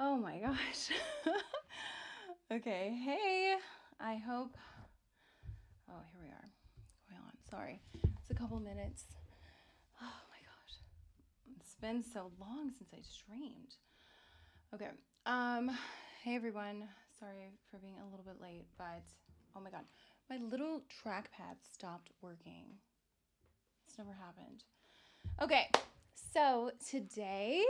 Oh my gosh. Okay, hey, I hope. Oh, here we are. Going on. Sorry. It's a couple minutes. Oh my gosh. It's been so long since I streamed. Okay. Hey everyone. Sorry for being a little bit late, but oh my god. My little trackpad stopped working. It's never happened. Okay, so today,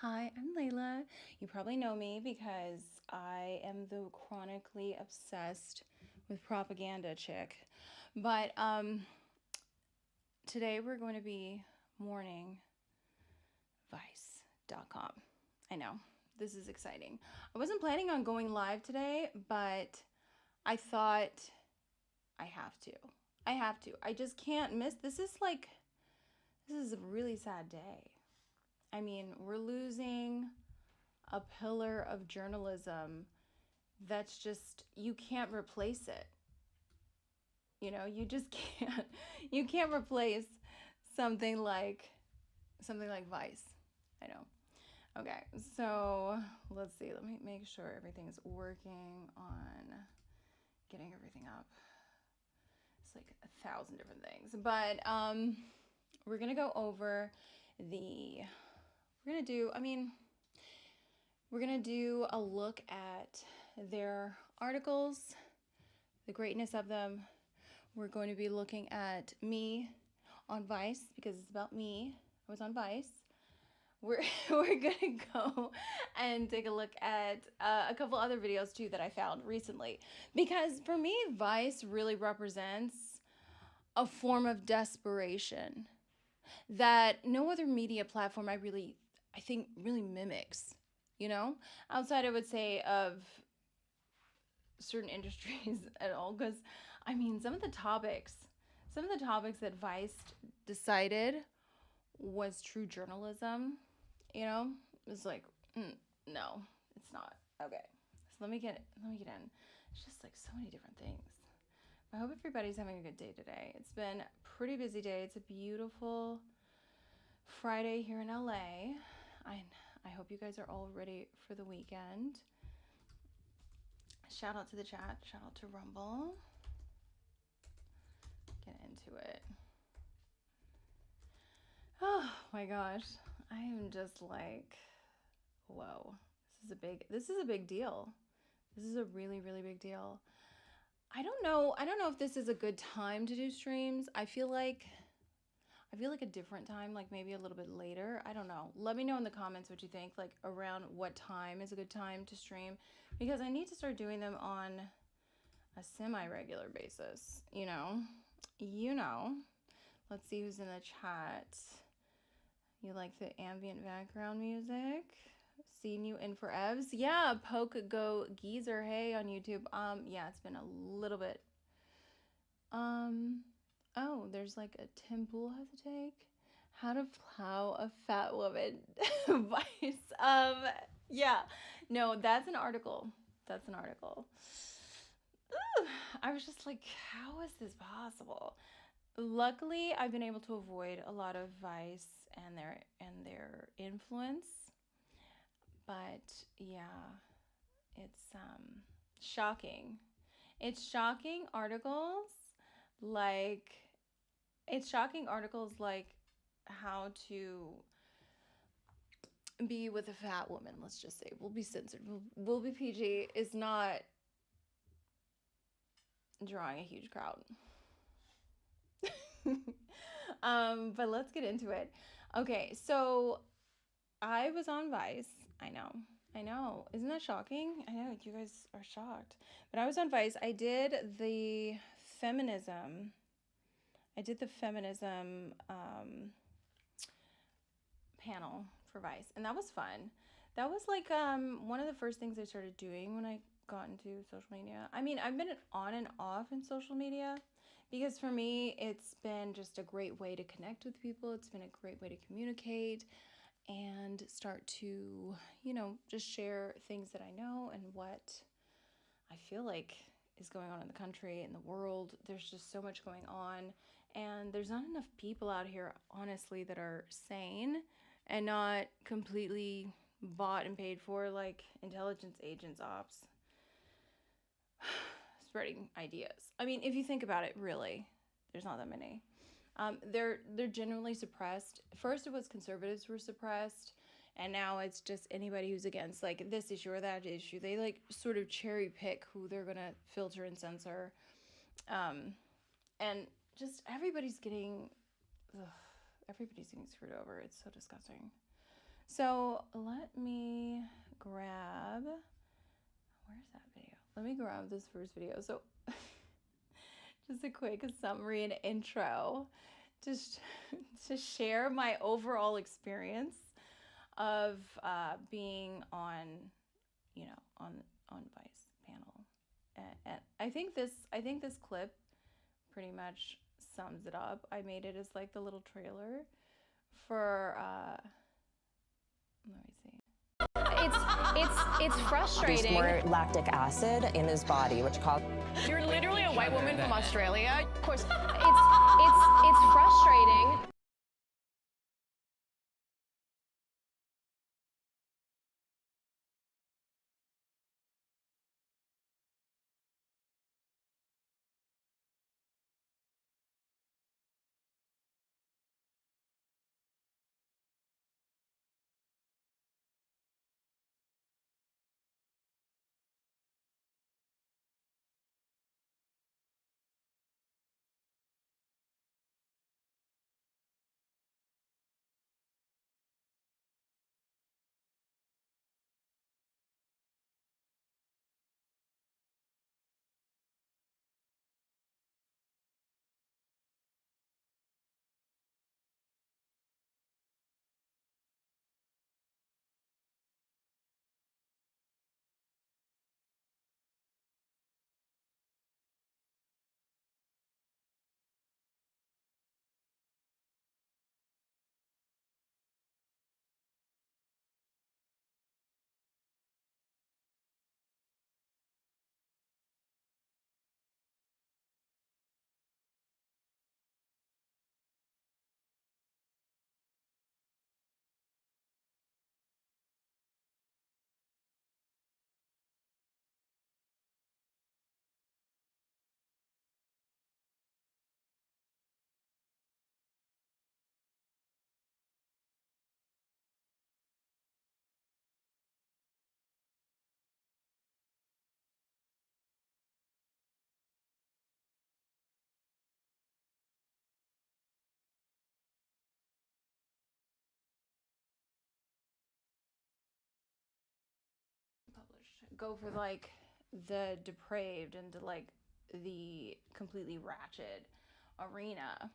hi, I'm Layla. You probably know me because I am the chronically obsessed with propaganda chick. But today we're going to be mourning Vice.com. I know, this is exciting. I wasn't planning on going live today, but I thought I have to. I have to. I just can't miss. This is a really sad day. I mean, we're losing a pillar of journalism that's just, you can't replace it. You know, you just can't. You can't replace something like something like Vice. I know. Okay, so let's see. Let me make sure everything's working on getting everything up. It's like 1,000 different things, but we're gonna go over the. We're gonna do. I mean, we're going to do a look at their articles, the greatness of them. We're going to be looking at me on Vice because it's about me. I was on Vice. We're going to go and take a look at a couple other videos too that I found recently. Because for me, Vice really represents a form of desperation that no other media platform I think really mimics, you know, outside I would say of certain industries at all. Because I mean, some of the topics that Vice decided was true journalism, you know, it's like, no, it's not. Okay, so let me get in. It's just like so many different things. I hope everybody's having a good day today. It's been a pretty busy day. It's a beautiful Friday here in LA. I hope you guys are all ready for the weekend. Shout out to the chat. Shout out to Rumble. Get into it. Oh my gosh. I am just like, whoa. This is a big deal. This is a really, really big deal. I don't know if this is a good time to do streams. I feel like a different time, like maybe a little bit later. I don't know. Let me know in the comments what you think, like around what time is a good time to stream, because I need to start doing them on a semi-regular basis, you know? You know. Let's see who's in the chat. You like the ambient background music? Seeing you in for Evs. Yeah, Poke Go Geezer. Hey on YouTube. Yeah, it's been a little bit. Oh, there's like a Tim Pool has a take. How to plow a fat woman. Vice. Yeah. No, that's an article. That's an article. Ooh, I was just like, how is this possible? Luckily, I've been able to avoid a lot of Vice and their influence. But yeah, it's shocking. It's shocking articles like it's shocking articles like how to be with a fat woman. Let's just say we'll be censored. We'll be PG. Is not drawing a huge crowd. But let's get into it. Okay, so I was on Vice. I know. I know. Isn't that shocking? I know you guys are shocked. But I was on Vice. I did the feminism panel for Vice, and that was fun. That was like one of the first things I started doing when I got into social media. I mean, I've been on and off in social media because for me, it's been just a great way to connect with people. It's been a great way to communicate and start to, you know, just share things that I know and what I feel like is going on in the country, in the world. There's just so much going on, and there's not enough people out here, honestly, that are sane and not completely bought and paid for, like intelligence agents, ops, spreading ideas. I mean, if you think about it, really, there's not that many. They're generally suppressed. First, it was conservatives were suppressed, and now it's just anybody who's against like this issue or that issue. They like sort of cherry pick who they're gonna filter and censor, and just ugh, everybody's getting screwed over. It's so disgusting. So let me grab. Where's that video? Let me grab this first video. So just a quick summary and intro just to share my overall experience of being on, on Vice panel, and I think this clip pretty much sums it up. I made it as like the little trailer for let me see. It's frustrating. More lactic acid in his body, which causes. You're literally a white woman from Australia. Of course, it's frustrating. Go for like the depraved and to like the completely ratchet arena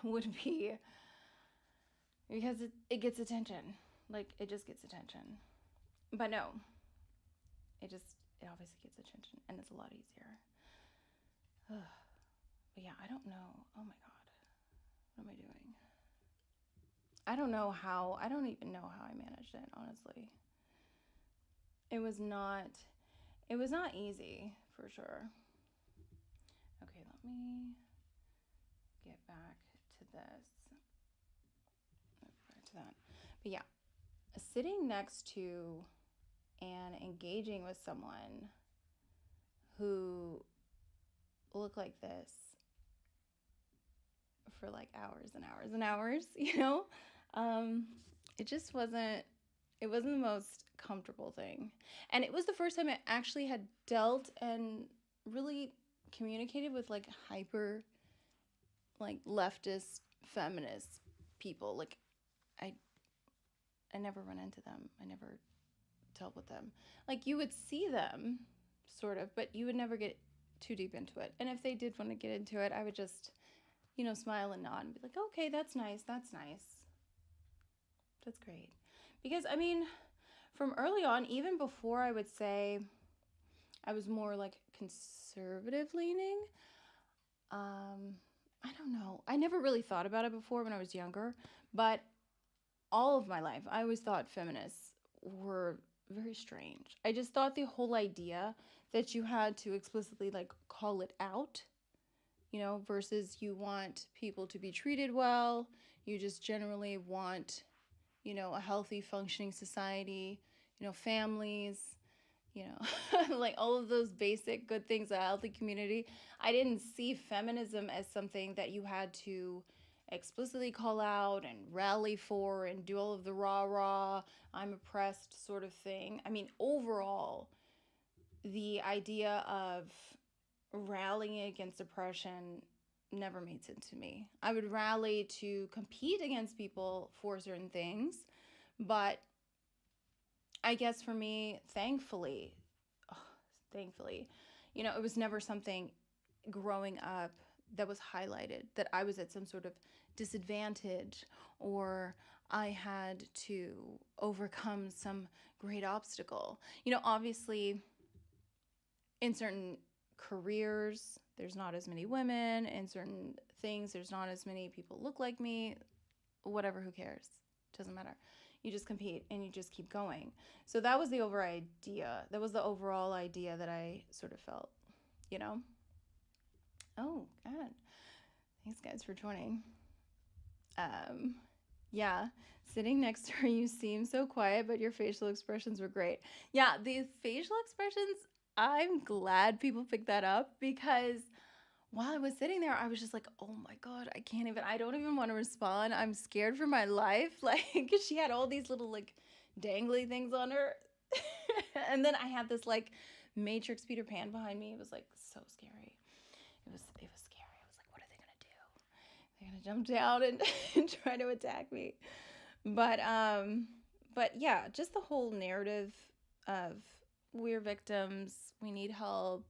would be because it gets attention. Like it just gets attention. But no, it obviously gets attention and it's a lot easier. Ugh. But yeah, I don't know. Oh my god. What am I doing? I don't even know how I managed it, honestly. It was not easy, for sure. Okay, let me get back to this. Back to that. But yeah, sitting next to and engaging with someone who looked like this for like hours and hours and hours, it just wasn't the most comfortable thing. And it was the first time I actually had dealt and really communicated with like hyper like leftist feminist people. Like I never run into them. I never dealt with them. Like you would see them sort of, but you would never get too deep into it. And if they did want to get into it, I would just, smile and nod and be like, okay, that's nice. That's great. Because I mean, from early on, even before I would say I was more like conservative leaning, I don't know. I never really thought about it before when I was younger, but all of my life, I always thought feminists were very strange. I just thought the whole idea that you had to explicitly like call it out, versus you want people to be treated well. You just generally want a healthy functioning society, families, like all of those basic good things, a healthy community. I didn't see feminism as something that you had to explicitly call out and rally for and do all of the rah rah, I'm oppressed sort of thing. I mean, overall, the idea of rallying against oppression never made sense to me. I would rally to compete against people for certain things, but I guess for me, thankfully, thankfully, it was never something growing up that was highlighted, that I was at some sort of disadvantage or I had to overcome some great obstacle. Obviously, in certain careers, there's not as many women. In certain things, there's not as many people look like me. Whatever, who cares? Doesn't matter. You just compete and you just keep going. So that was the overall idea. That was the overall idea that I sort of felt, you know? Oh, God. Thanks, guys, for joining. Yeah, sitting next to her, you seem so quiet, but your facial expressions were great. Yeah, the facial expressions, I'm glad people picked that up because while I was sitting there, I was just like, oh my God, I don't even want to respond. I'm scared for my life. Like, because she had all these little, like, dangly things on her. And then I had this, like, Matrix Peter Pan behind me. It was, like, so scary. It was scary. I was like, what are they going to do? They're going to jump down and try to attack me. But yeah, just the whole narrative of we're victims, we need help,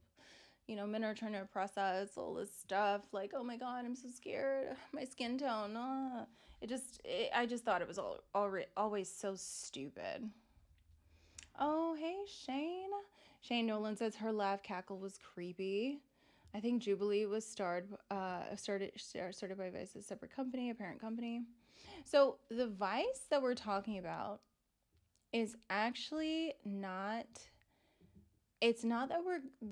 men are trying to oppress us, all this stuff, like, oh my God, I'm so scared, my skin tone, I just thought it was always so stupid. Oh, hey, Shane Nolan says her laugh cackle was creepy. I think Jubilee was started by Vice's separate company, a parent company. So the Vice that we're talking about is actually not. It's not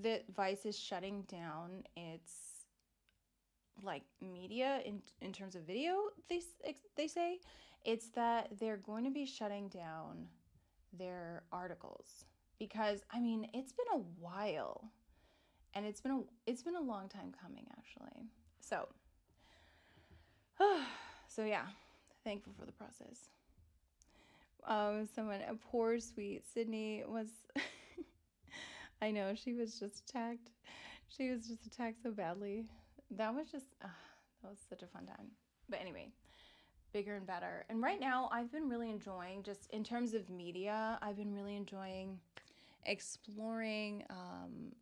that Vice is shutting down its like media in terms of video. They say it's that they're going to be shutting down their articles because I mean it's been a while, and it's been a long time coming actually. So so yeah, thankful for the process. Someone, a poor sweet Sydney was. I know, she was just attacked. She was just attacked so badly. That was such a fun time. But anyway, bigger and better. And right now, I've been really enjoying, just in terms of media, I've been really enjoying exploring,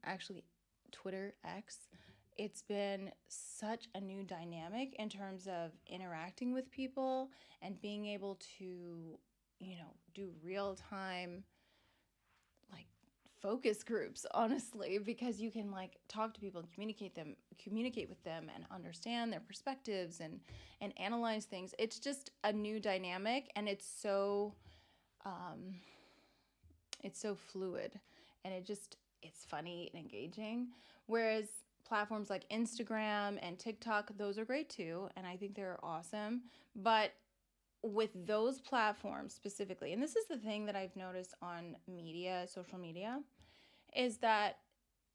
actually, Twitter X. It's been such a new dynamic in terms of interacting with people and being able to, do real time, like, focus groups, honestly, because you can like talk to people and communicate with them and understand their perspectives and analyze things. It's just a new dynamic, and it's so fluid, and it's funny and engaging, whereas platforms like Instagram and TikTok, those are great too, and I think they're awesome, but with those platforms specifically, and this is the thing that I've noticed on social media, is that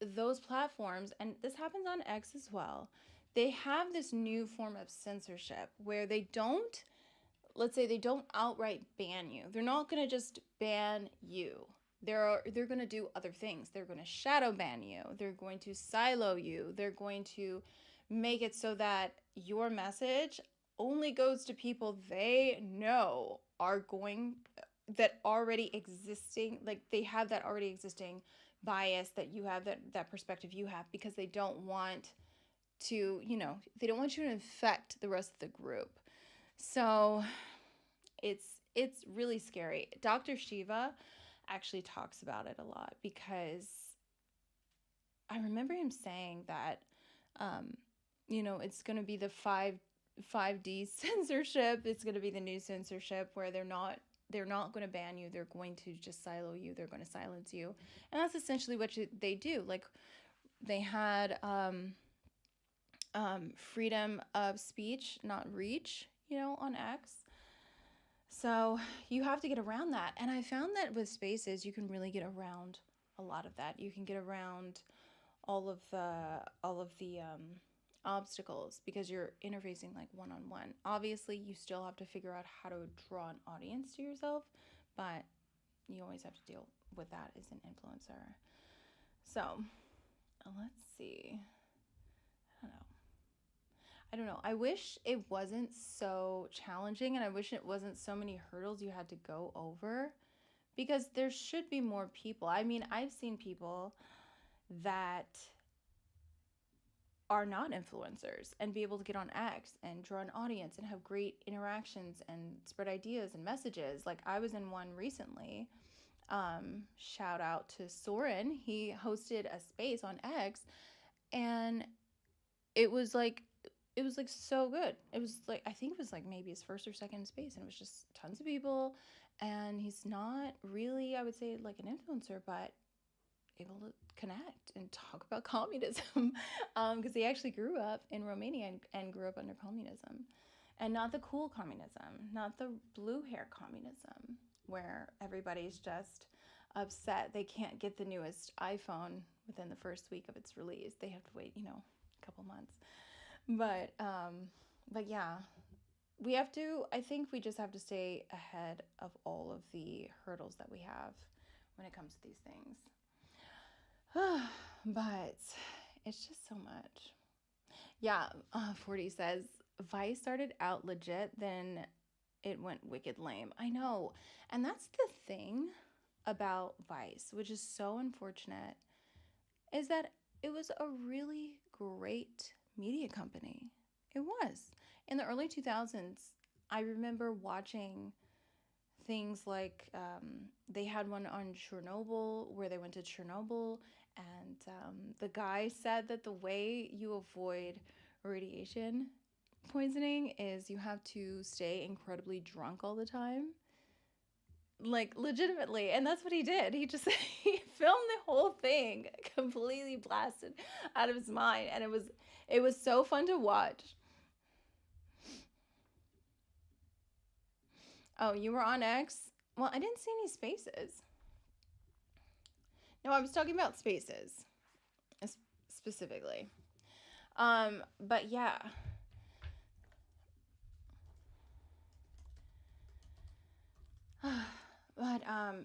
those platforms, and this happens on X as well, they have this new form of censorship where let's say they don't outright ban you. They're not going to just ban you. They're going to do other things. They're going to shadow ban you. They're going to silo you. They're going to make it so that your message only goes to people they know that already existing, like they have that already existing bias that you have, that perspective you have, because they don't want to, they don't want you to infect the rest of the group. So it's really scary. Dr. Shiva actually talks about it a lot, because I remember him saying that, it's going to be the 5D censorship. It's going to be the new censorship where they're not going to ban you. They're going to just silo you. They're going to silence you. And that's essentially what they do. Like, they had freedom of speech, not reach, on X. So you have to get around that. And I found that with spaces, you can really get around a lot of that. You can get around all of the obstacles because you're interfacing like one-on-one. Obviously, you still have to figure out how to draw an audience to yourself, but you always have to deal with that as an influencer. So let's see. I don't know. I wish it wasn't so challenging, and I wish it wasn't so many hurdles you had to go over, because there should be more people. I mean, I've seen people that are not influencers and be able to get on X and draw an audience and have great interactions and spread ideas and messages. Like, I was in one recently. Shout out to Soren. He hosted a space on X, and it was like so good. It was like, I think it was like maybe his first or second space, and it was just tons of people. And he's not really, I would say, like an influencer, but able to connect and talk about communism, because he actually grew up in Romania and grew up under communism, and not the cool communism, not the blue hair communism where everybody's just upset they can't get the newest iPhone within the first week of its release. They have to wait, a couple months. But yeah, we have to, I think we just have to stay ahead of all of the hurdles that we have when it comes to these things. But it's just so much. Yeah, 40 says, Vice started out legit, then it went wicked lame. I know. And that's the thing about Vice, which is so unfortunate, is that it was a really great media company. It was. In the early 2000s, I remember watching things like they had one on Chernobyl, where they went to Chernobyl, and the guy said that the way you avoid radiation poisoning is you have to stay incredibly drunk all the time. Like, legitimately. And that's what he did. He just he filmed the whole thing completely blasted out of his mind, and it was so fun to watch. Oh, you were on X? Well, I didn't see any spaces. No, I was talking about spaces specifically. But yeah.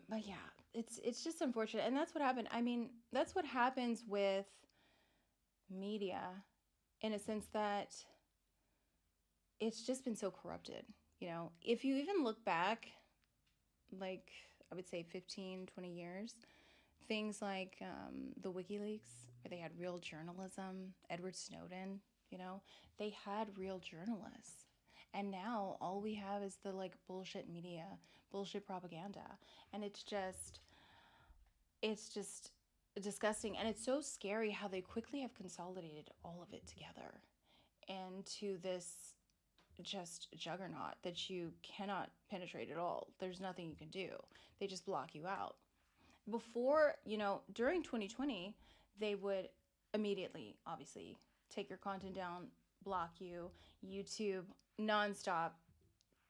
But yeah, it's just unfortunate, and that's what happened. I mean, that's what happens with media, in a sense that it's just been so corrupted. If you even look back, like, I would say 15, 20 years, things like the WikiLeaks, where they had real journalism, Edward Snowden, they had real journalists. And now all we have is the like bullshit media, bullshit propaganda. And it's just disgusting. And it's so scary how they quickly have consolidated all of it together into this just juggernaut that you cannot penetrate at all. There's nothing you can do. They just block you out. Before, during 2020, they would immediately, obviously, take your content down, block you. YouTube nonstop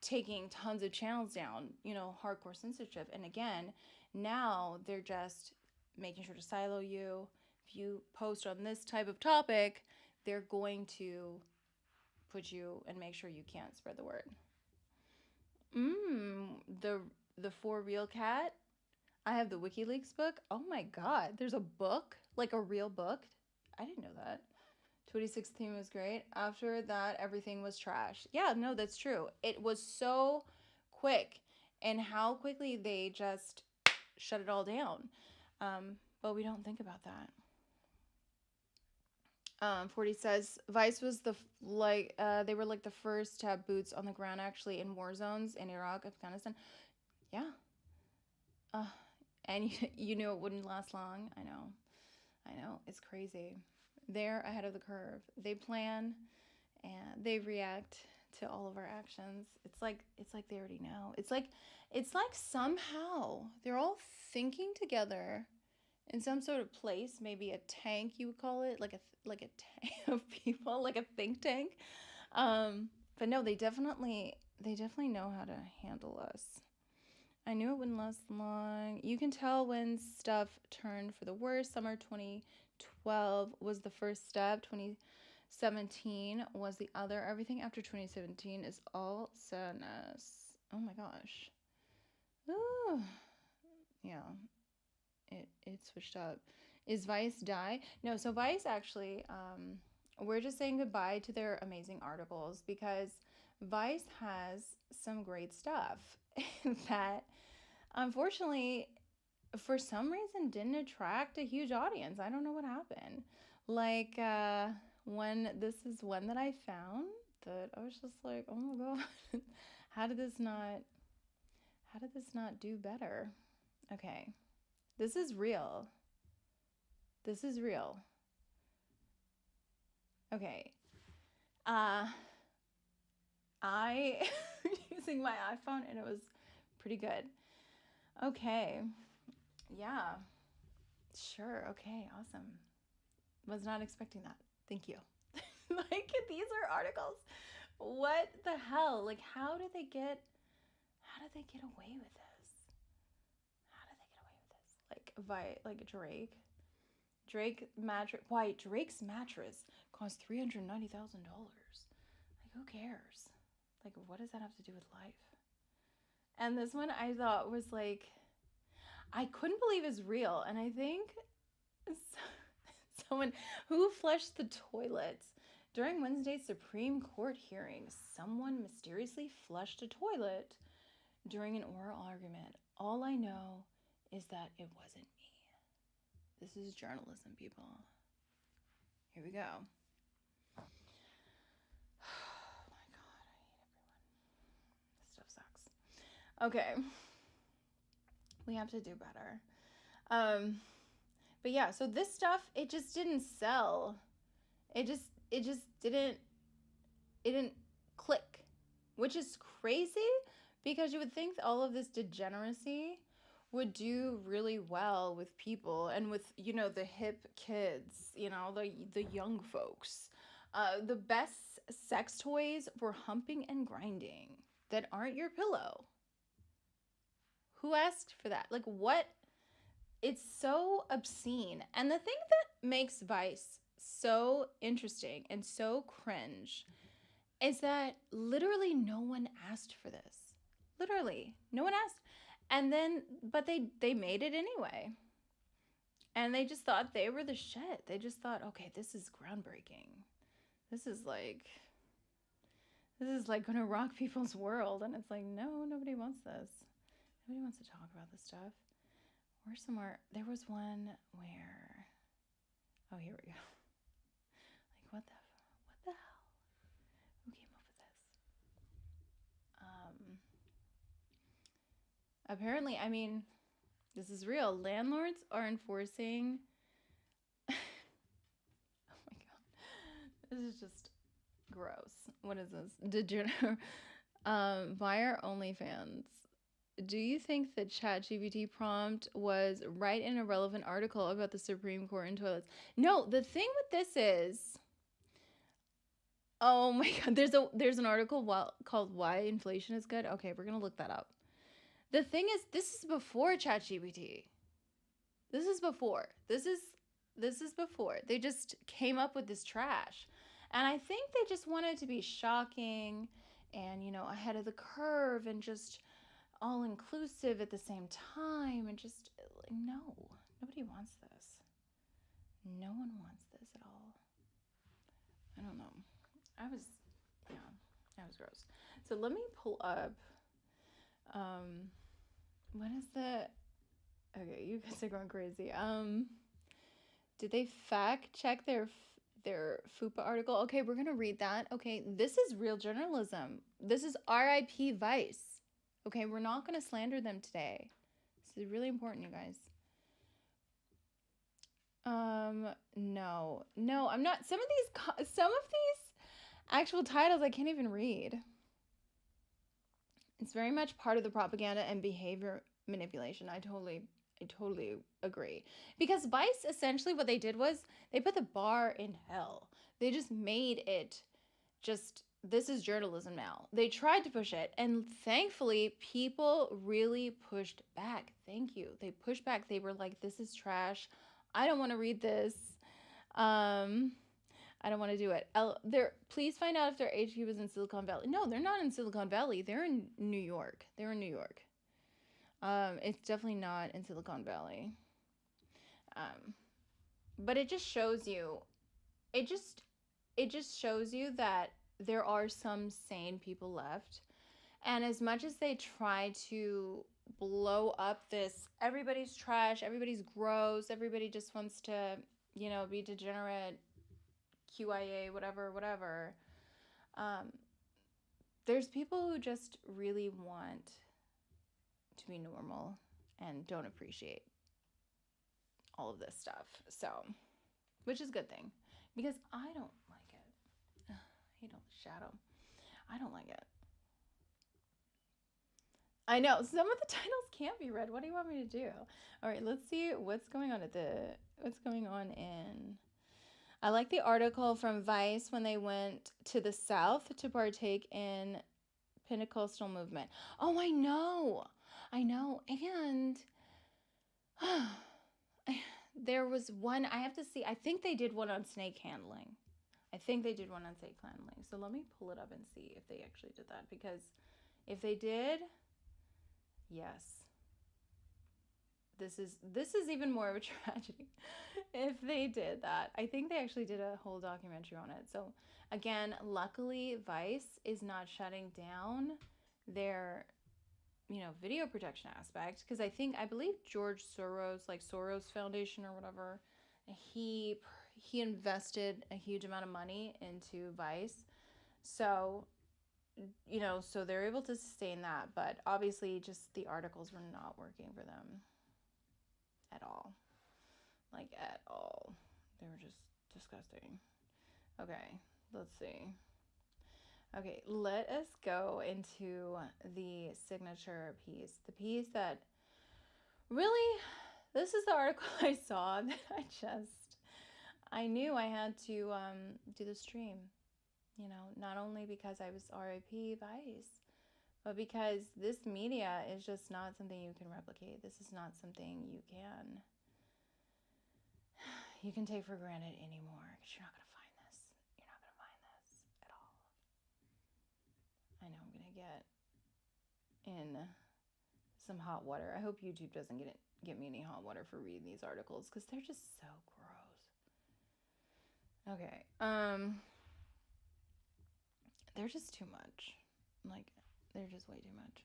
taking tons of channels down, hardcore censorship. And again, now they're just making sure to silo you. If you post on this type of topic, they're going to put you and make sure you can't spread the word. The For Real Cat. I have the WikiLeaks book. Oh my God, there's a book, like a real book. I didn't know that. 2016 was great. After that, everything was trash. Yeah, no, that's true. It was so quick, and how quickly they just shut it all down. But we don't think about that. 40 says Vice was they were like the first to have boots on the ground actually in war zones in Iraq, Afghanistan. Yeah. And you knew it wouldn't last long. I know. It's crazy. They're ahead of the curve. They plan and they react to all of our actions. It's like they already know. It's like somehow they're all thinking together in some sort of place, maybe a tank you would call it, like a tank of people, like a think tank. But no, they definitely they definitely know how to handle us. I knew it wouldn't last long. You can tell when stuff turned for the worse. Summer 2012 was the first step. 2017 was the other. Everything after 2017 is all sadness. Oh my gosh. Ooh. Yeah. It switched up. Is Vice die? No, so Vice actually, we're just saying goodbye to their amazing articles because Vice has some great stuff that unfortunately for some reason didn't attract a huge audience. I don't know what happened. Like when this is one that I found that I was just like, oh my god, how did this not do better? Okay. This is real. This is real. Okay. I using my iPhone and it was pretty good. Okay. Yeah. Sure. Okay. Awesome. Was not expecting that. Thank you. Like these are articles. What the hell? Like how did they get away with this? How did they get away with this? Like Drake mattress. Why Drake's mattress cost $390,000? Like who cares? Like what does that have to do with life? And this one I thought was like I couldn't believe is real, and I think someone who flushed the toilets during Wednesday's Supreme Court hearing. Someone mysteriously flushed a toilet during an oral argument. All I know is that it wasn't me. This is journalism, people. Here we go. Oh my god, I hate everyone. This stuff sucks. Okay. We have to do better. But yeah, so this stuff, it just didn't sell. It just didn't click, which is crazy because you would think all of this degeneracy would do really well with people and with, you know, the hip kids, you know, the young folks. The best sex toys were humping and grinding that aren't your pillow. Who asked for that? Like what? It's so obscene. And the thing that makes Vice so interesting and so cringe is that literally no one asked for this. Literally, no one asked. And then, but they made it anyway. And they just thought they were the shit. They just thought, okay, this is groundbreaking. This is like gonna rock people's world. And it's like, no, nobody wants this. Nobody wants to talk about this stuff. Where's some more? There was one where, oh, here we go. Like, what the hell? Who came up with this? Apparently, I mean, this is real. Landlords are enforcing, oh my god, this is just gross. What is this? Buyer OnlyFans. Do you think the ChatGPT prompt was right in a relevant article about the Supreme Court and toilets? No, the thing with this is, oh my god, there's an article called "Why Inflation is Good." Okay, we're gonna look that up. The thing is, this is before ChatGPT. This is before. This is before. They just came up with this trash, and I think they just wanted to be shocking, and you know, ahead of the curve, and just all inclusive at the same time, and just like, no, nobody wants this. No one wants this at all. I don't know. That was gross. So let me pull up what is the, okay, you guys are going crazy. Did they fact check their FUPA article? Okay, we're gonna read that. Okay, this is real journalism. This is RIP Vice. Okay, we're not going to slander them today. This is really important, you guys. No, I'm not. Some of these actual titles I can't even read. It's very much part of the propaganda and behavior manipulation. I totally agree. Because Vice, essentially what they did was they put the bar in hell. They just made it just this is journalism now. They tried to push it, and thankfully, people really pushed back. Thank you. They pushed back. They were like, "This is trash. I don't want to read this. Um, I don't want to do it." Please find out if their HQ was in Silicon Valley. No, they're not in Silicon Valley. They're in New York. They're in New York. It's definitely not in Silicon Valley. But it just shows you. It just shows you that there are some sane people left. And as much as they try to blow up this, everybody's trash, everybody's gross, everybody just wants to, be degenerate, QIA, whatever. Um, there's people who just really want to be normal and don't appreciate all of this stuff. So, which is a good thing because I don't like it. Hate all the shadow. I don't like it. I know some of the titles can't be read. What do you want me to do? All right, let's see what's going on in. I like the article from Vice when they went to the South to partake in Pentecostal movement. Oh, I know. And there was one, I have to see, I think they did one on snake handling. So let me pull it up and see if they actually did that, because if they did, yes. This is even more of a tragedy if they did that. I think they actually did a whole documentary on it. So again, luckily Vice is not shutting down their video protection aspect, because I believe George Soros, like Soros Foundation or whatever, he invested a huge amount of money into Vice. So so they're able to sustain that, but obviously just the articles were not working for them at all. Like at all. They were just disgusting. Okay, let's see. Okay, let us go into the signature piece. The piece that really, this is the article I saw that I knew I had to do the stream. Not only because I was RIP Vice, but because this media is just not something you can replicate. This is not something you can take for granted anymore, because you're not going to find this. You're not going to find this at all. I know I'm going to get in some hot water. I hope YouTube doesn't get me any hot water for reading these articles, because they're just so gross. Okay. They're just too much. Like, they're just way too much.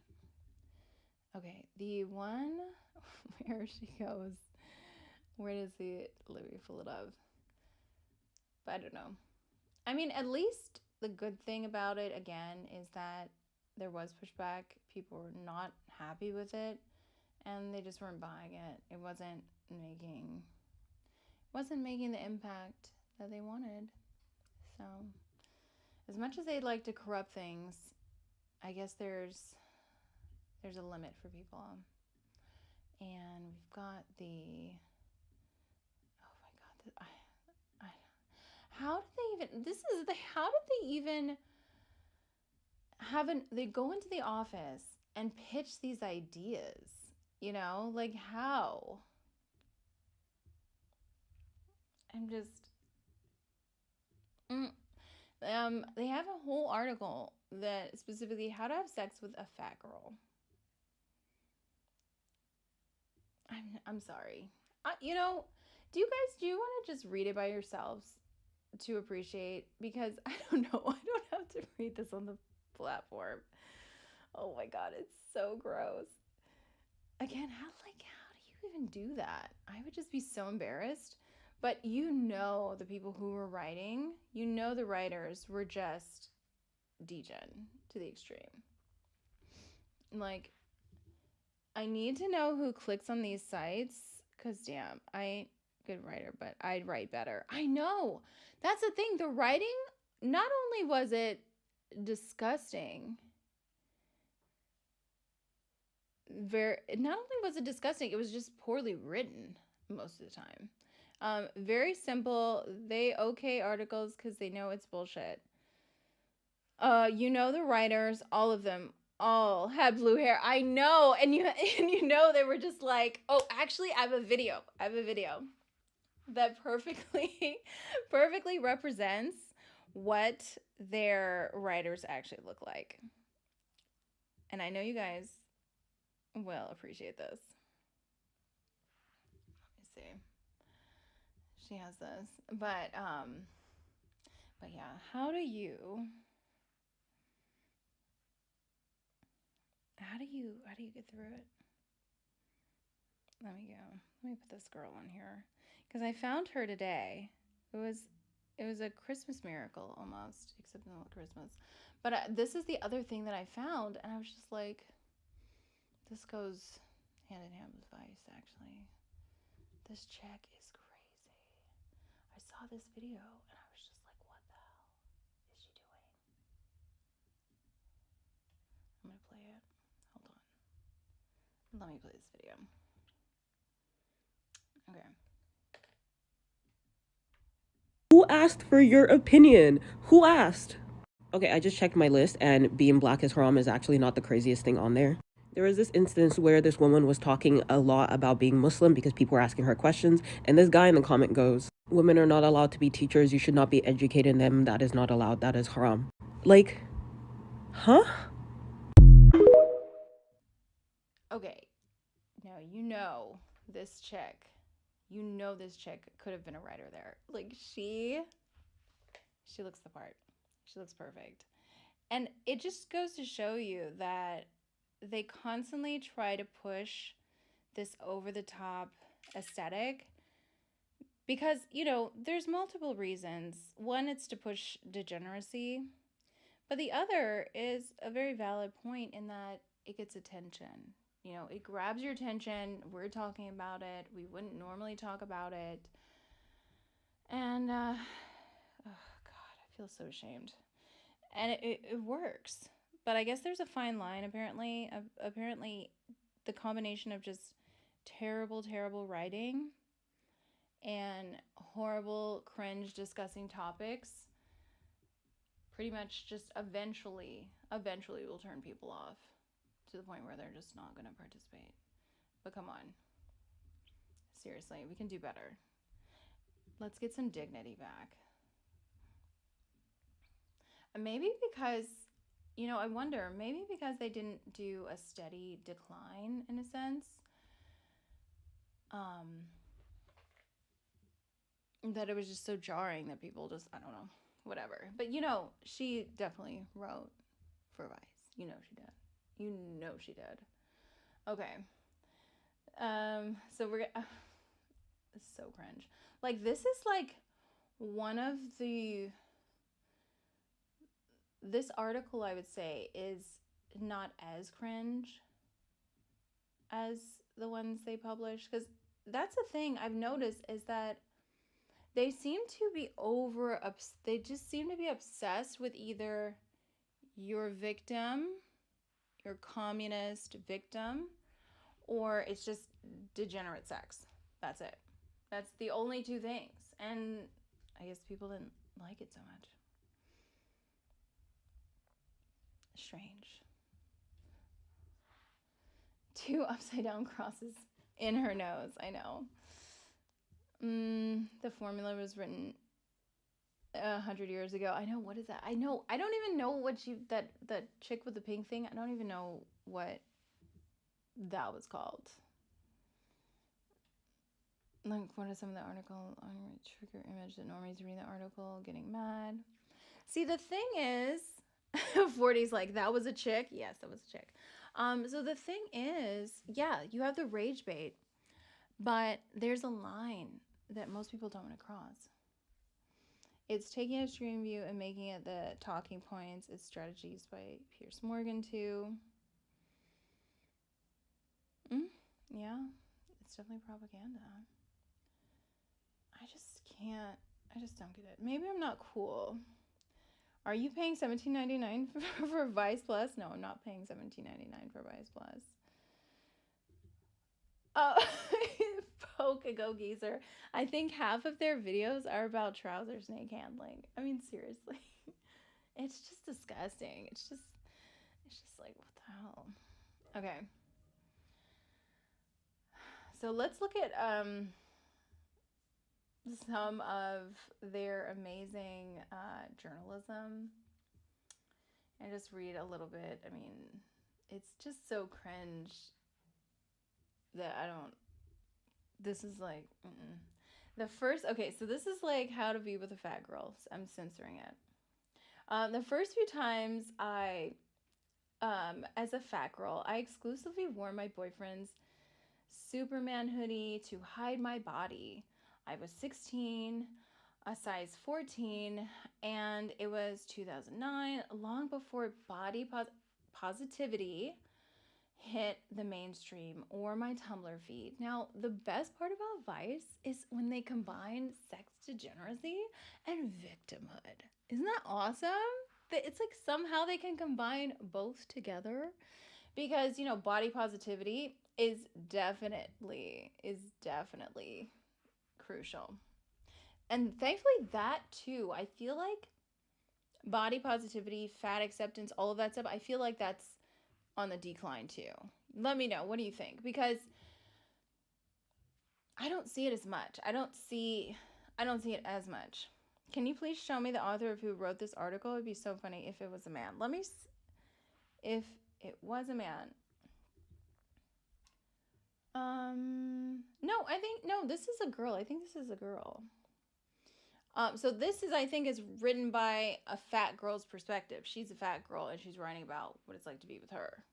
Okay, the one where she goes, let me pull it up. But I don't know. I mean, at least the good thing about it, again, is that there was pushback. People were not happy with it, and they just weren't buying it. It wasn't making the impact that they wanted. So, as much as they'd like to corrupt things, I guess there's a limit for people. And we've got the, oh my God, how did they even they go into the office and pitch these ideas, like how? I'm just, they have a whole article that specifically how to have sex with a fat girl. I'm sorry. Do you want to just read it by yourselves to appreciate? Because I don't know. I don't have to read this on the platform. Oh my God, it's so gross. Again, how do you even do that? I would just be so embarrassed. But the people who were writing, the writers were just degen to the extreme. Like, I need to know who clicks on these sites, because damn, I ain't a good writer, but I'd write better. I know. That's the thing. The writing, not only was it disgusting, it was just poorly written most of the time. Very simple. They okay articles because they know it's bullshit. You know the writers, all of them, all had blue hair. I know, and you and you know they were just like, oh, actually, I have a video. I have a video that perfectly, perfectly represents what their writers actually look like. And I know you guys will appreciate this. Let me see. She has this, but yeah. How do you get through it? Let me go. Let me put this girl on here because I found her today. It was it was a Christmas miracle almost, except not Christmas. But this is the other thing that I found, and I was just like, this goes hand in hand with Vice. Actually, this chick is crazy. I saw this video, and I was just like, what the hell is she doing? I'm gonna play it. Hold on. Let me play this video. Okay. Who asked for your opinion? Who asked? Okay, I just checked my list, and being black is haram is actually not the craziest thing on there. There was this instance where this woman was talking a lot about being Muslim because people were asking her questions, and this guy in the comment goes, women are not allowed to be teachers, you should not be educating them, that is not allowed, that is haram. Like, huh? Okay. Now you know this chick. You know this chick could have been a writer there. Like she looks the part. She looks perfect. And it just goes to show you that they constantly try to push this over the top aesthetic because, there's multiple reasons. One, it's to push degeneracy, but the other is a very valid point in that it gets attention. It grabs your attention. We're talking about it. We wouldn't normally talk about it. And, oh God, I feel so ashamed. And it works. But I guess there's a fine line, apparently. Apparently, the combination of just terrible, terrible writing and horrible, cringe, disgusting topics pretty much just eventually will turn people off to the point where they're just not going to participate. But come on. Seriously, we can do better. Let's get some dignity back. And maybe because, I wonder, maybe because they didn't do a steady decline in a sense, that it was just so jarring that people just, I don't know, whatever. But she definitely wrote for Vice. You know she did. You know she did. Okay. So we're it's so cringe. Like this is like one of this article I would say is not as cringe as the ones they publish, because that's the thing I've noticed is that they seem to be they just seem to be obsessed with either your victim, your communist victim, or it's just degenerate sex. That's it. That's the only two things. And I guess people didn't like it so much. Strange. 2 upside down crosses in her nose. I know. The formula was written 100 years ago. I know. What is that? I know. I don't even know what that chick with the pink thing. I don't even know what that was called. Like, what is some of the article on trigger image that normies reading the article getting mad? See, the thing is, 40's like, that was a chick? Yes, that was a chick. So the thing is, yeah, you have the rage bait, but there's a line that most people don't want to cross. It's taking a extreme view and making it the talking points. It's strategies by Piers Morgan, too. Yeah, it's definitely propaganda. I just don't get it. Maybe I'm not cool. Are you paying $17.99 for Vice Plus? No, I'm not paying $17.99 for Vice Plus. Oh, Poke a Go Geezer. I think half of their videos are about trouser snake handling. I mean, seriously. It's just disgusting. It's just like, what the hell? Okay. So let's look at some of their amazing journalism and just read a little bit. I mean, it's just so cringe that I don't. This is like, the first. Okay, so this is like how to be with a fat girl. So I'm censoring it. The first few times as a fat girl, I exclusively wore my boyfriend's Superman hoodie to hide my body. I was 16, a size 14, and it was 2009, long before body positivity hit the mainstream or my Tumblr feed. Now, the best part about Vice is when they combine sex degeneracy and victimhood. Isn't that awesome? It's like somehow they can combine both together because, you know, body positivity is definitely crucial. And thankfully that too, I feel like body positivity, fat acceptance, all of that stuff, I feel like that's on the decline too. Let me know, what do you think? Because I don't see it as much. I don't see it as much. Can you please show me the author of who wrote this article? It'd be so funny if it was a man. If it was a man. No, this is a girl. I think this is a girl. So this is, I think, is written by a fat girl's perspective. She's a fat girl and she's writing about what it's like to be with her.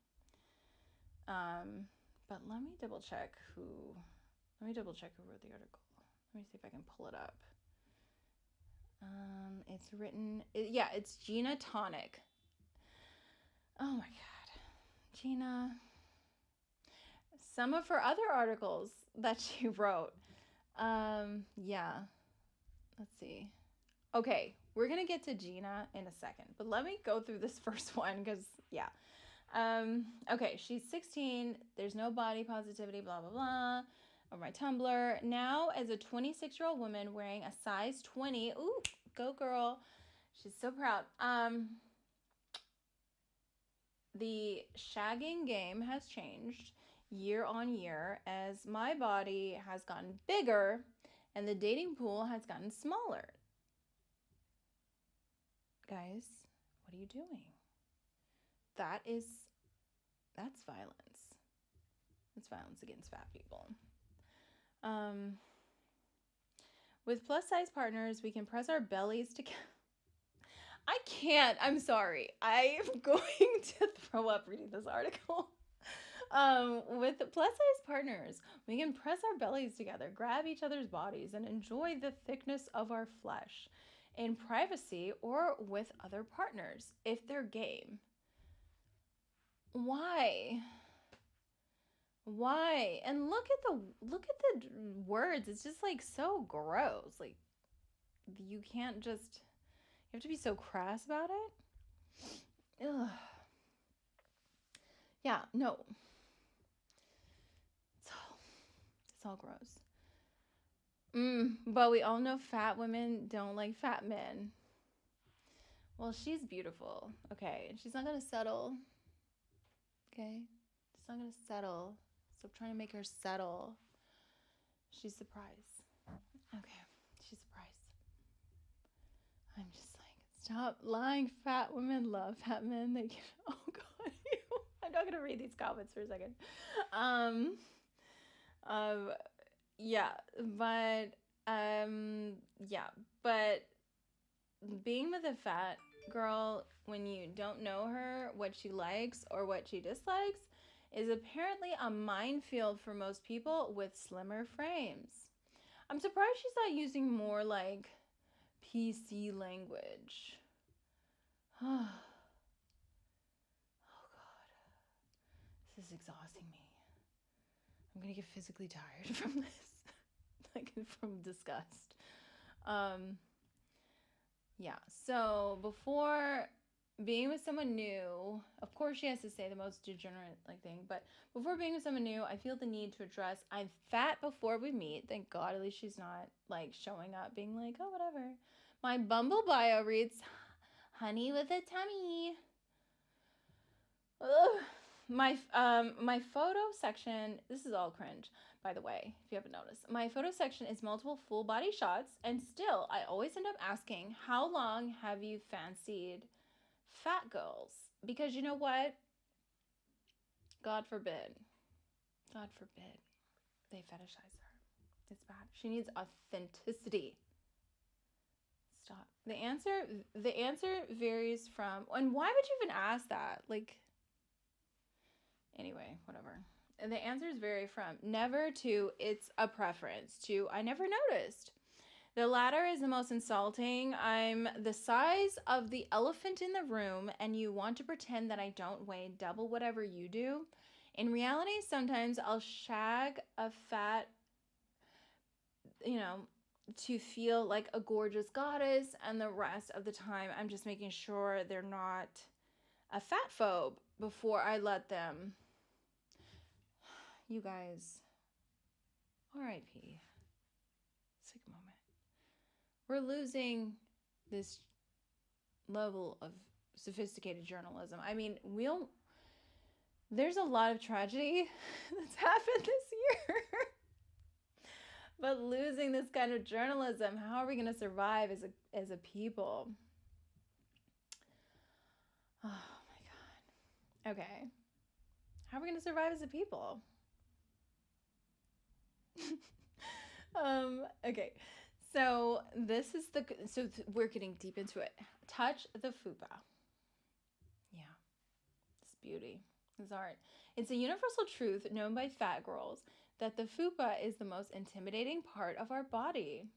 But let me double check who wrote the article. Let me see if I can pull it up. It's written, it's Gina Tonic. Oh my God, Gina. Some of her other articles that she wrote. Yeah. Let's see. Okay, we're gonna get to Gina in a second, but let me go through this first one because yeah. Okay, she's 16. There's no body positivity, blah blah blah. Over my Tumblr. Now, as a 26-year-old woman wearing a size 20, ooh, go girl. She's so proud. The shagging game has changed year on year as my body has gotten bigger and the dating pool has gotten smaller. Guys, what are you doing? That's violence. That's violence against fat people. With plus size partners, we can press our bellies together. I can't. I'm sorry. I am going to throw up reading this article. With plus size partners, we can press our bellies together, grab each other's bodies, and enjoy the thickness of our flesh in privacy or with other partners if they're game. Why? And look at the words. It's just like so gross. Like you can't just, you have to be so crass about it. Ugh. Yeah, no. It's all gross. But we all know fat women don't like fat men. Well, she's beautiful. Okay, and she's not gonna settle. Okay, she's not gonna settle. Stop trying to make her settle. She's surprised. Okay, she's surprised. I'm just like, stop lying. Fat women love fat men. They get, oh God, I'm not gonna read these comments for a second. Yeah, but being with a fat girl when you don't know her, what she likes or what she dislikes, is apparently a minefield for most people with slimmer frames. I'm surprised she's not using more like PC language. Oh God, this is exhausting me. I'm gonna get physically tired from this, like from disgust. Yeah, so before being with someone new, of course she has to say the most degenerate like thing, but before being with someone new, I feel the need to address I'm fat before we meet. Thank God, at least she's not like showing up being like, oh, whatever. My Bumble bio reads, Honey with a tummy. Ugh. My photo section, this is all cringe, by the way, if you haven't noticed. My photo section is multiple full body shots, and still I always end up asking, how long have you fancied fat girls? Because you know what? God forbid. God forbid they fetishize her. It's bad. She needs authenticity. Stop. The answer varies from, and why would you even ask that? Like, anyway, whatever. And the answers vary from never to it's a preference to I never noticed. The latter is the most insulting. I'm the size of the elephant in the room, and you want to pretend that I don't weigh double whatever you do. In reality, sometimes I'll shag a fat, to feel like a gorgeous goddess, and the rest of the time, I'm just making sure they're not a fat phobe before I let them. You guys, RIP. Sick moment. We're losing this level of sophisticated journalism. I mean, there's a lot of tragedy that's happened this year. But losing this kind of journalism, how are we going to survive as a people? Oh my God. Okay. How are we going to survive as a people? Okay. So we're getting deep into it. Touch the fupa. Yeah. It's beauty. It's art. It's a universal truth known by fat girls that the fupa is the most intimidating part of our body.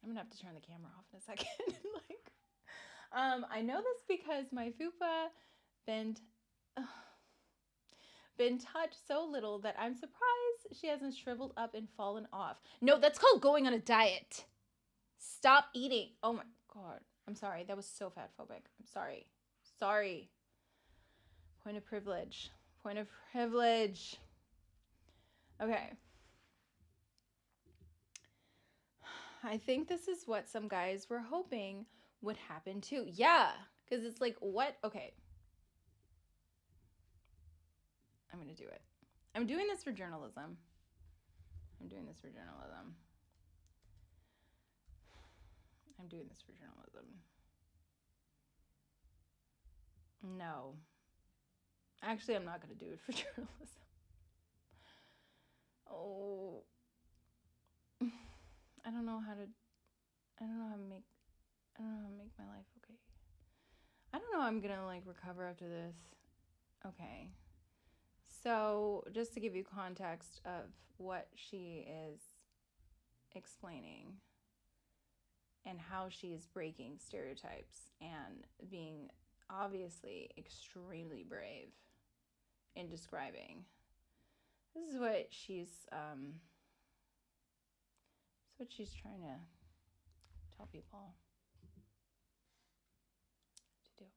I'm gonna have to turn the camera off in a second. I know this because my fupa been touched so little that I'm surprised she hasn't shriveled up and fallen off. No, that's called going on a diet. Stop eating. Oh my God. I'm sorry. That was so fat phobic. I'm sorry. Sorry. Point of privilege. Point of privilege. Okay. I think this is what some guys were hoping would happen too. Yeah. Because it's like, what? Okay. I'm going to do it. I'm doing this for journalism. I'm doing this for journalism. No. Actually, I'm not going to do it for journalism. Oh. I don't know how to make my life okay. I don't know how I'm going to recover after this. Okay. So, just to give you context of what she is explaining and how she is breaking stereotypes and being obviously extremely brave in describing. This is what she's trying to tell people to do.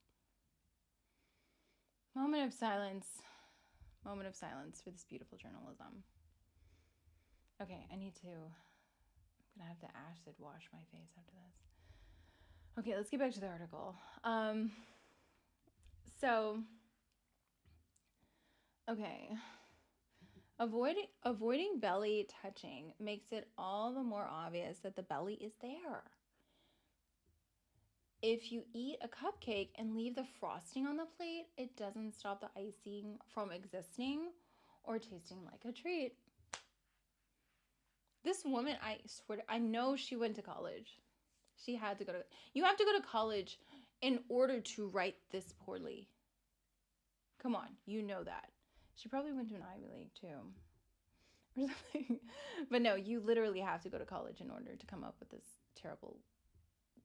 Moment of silence for this beautiful journalism. Okay, I'm gonna have to acid wash my face after this. Okay, let's get back to the article. Okay. Avoiding belly touching makes it all the more obvious that the belly is there. If you eat a cupcake and leave the frosting on the plate, it doesn't stop the icing from existing or tasting like a treat. This woman, I swear, I know she went to college. She had to go to. You have to go to college in order to write this poorly. Come on, you know that. She probably went to an Ivy League too, or something. But no, you literally have to go to college in order to come up with this terrible,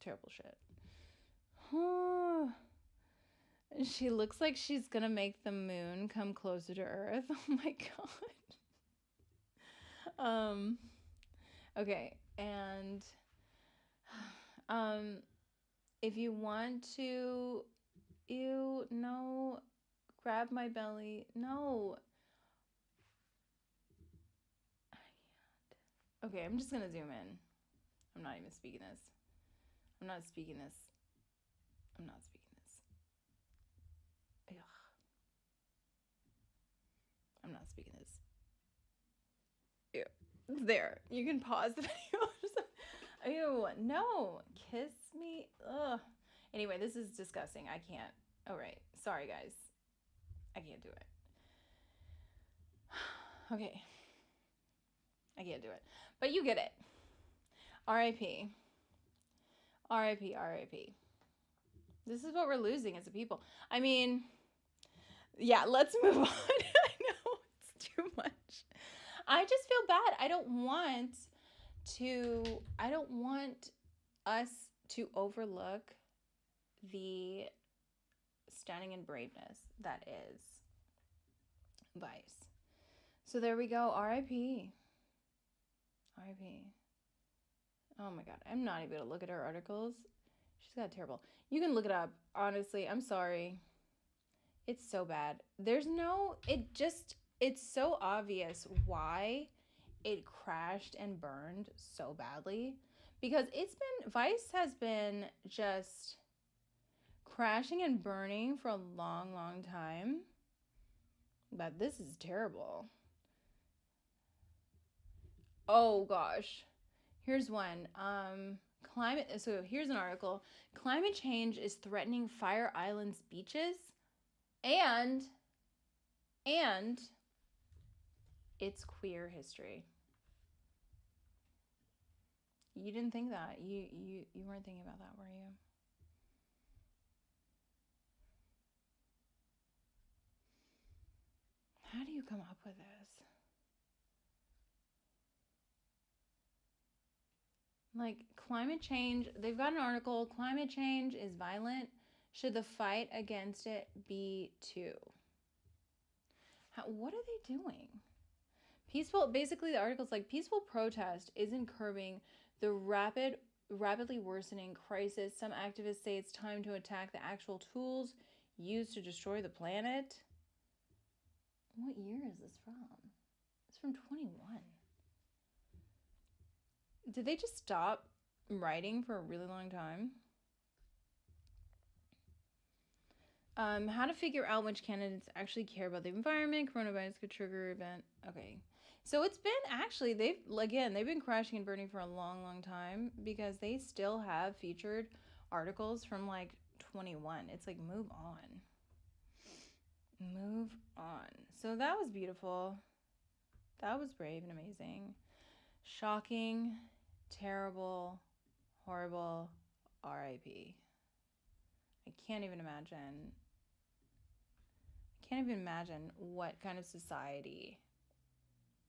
terrible shit. She looks like she's gonna make the moon come closer to Earth. Oh my God. Okay, and if you want to, no, grab my belly. No. I can't. Okay, I'm just gonna zoom in. I'm not even speaking this. I'm not speaking this. I'm not speaking this. Ugh. I'm not speaking this. Ew. There. You can pause the video. Ew. No. Kiss me. Ugh. Anyway, this is disgusting. I can't. All right. Sorry, guys. I can't do it. Okay. I can't do it. But you get it. R.I.P. R.I.P. R.I.P. This is what we're losing as a people. I mean, yeah, let's move on. I know it's too much. I just feel bad. I don't want us to overlook the stunning and braveness that is Vice. So there we go. R.I.P. R.I.P. Oh my god. I'm not even gonna look at her articles. She's got terrible. You can look it up. Honestly, I'm sorry. It's so bad. It's so obvious why it crashed and burned so badly. Because Vice has been just crashing and burning for a long, long time. But this is terrible. Oh gosh. Here's one. So here's an article. Climate change is threatening Fire Island's beaches and its queer history. You didn't think that. You weren't thinking about that, were you? How do you come up with this? Like, climate change, they've got an article, climate change is violent. Should the fight against it be too? What are they doing? Basically the article's like, peaceful protest isn't curbing the rapidly worsening crisis. Some activists say it's time to attack the actual tools used to destroy the planet. What year is this from? It's from 21. Did they just stop writing for a really long time? How to figure out which candidates actually care about the environment. Coronavirus could trigger event. Okay. So it's been actually, they've been crashing and burning for a long, long time because they still have featured articles from like 21. It's like, move on. Move on. So that was beautiful. That was brave and amazing. Shocking, terrible, horrible, R.I.P. I can't even imagine what kind of society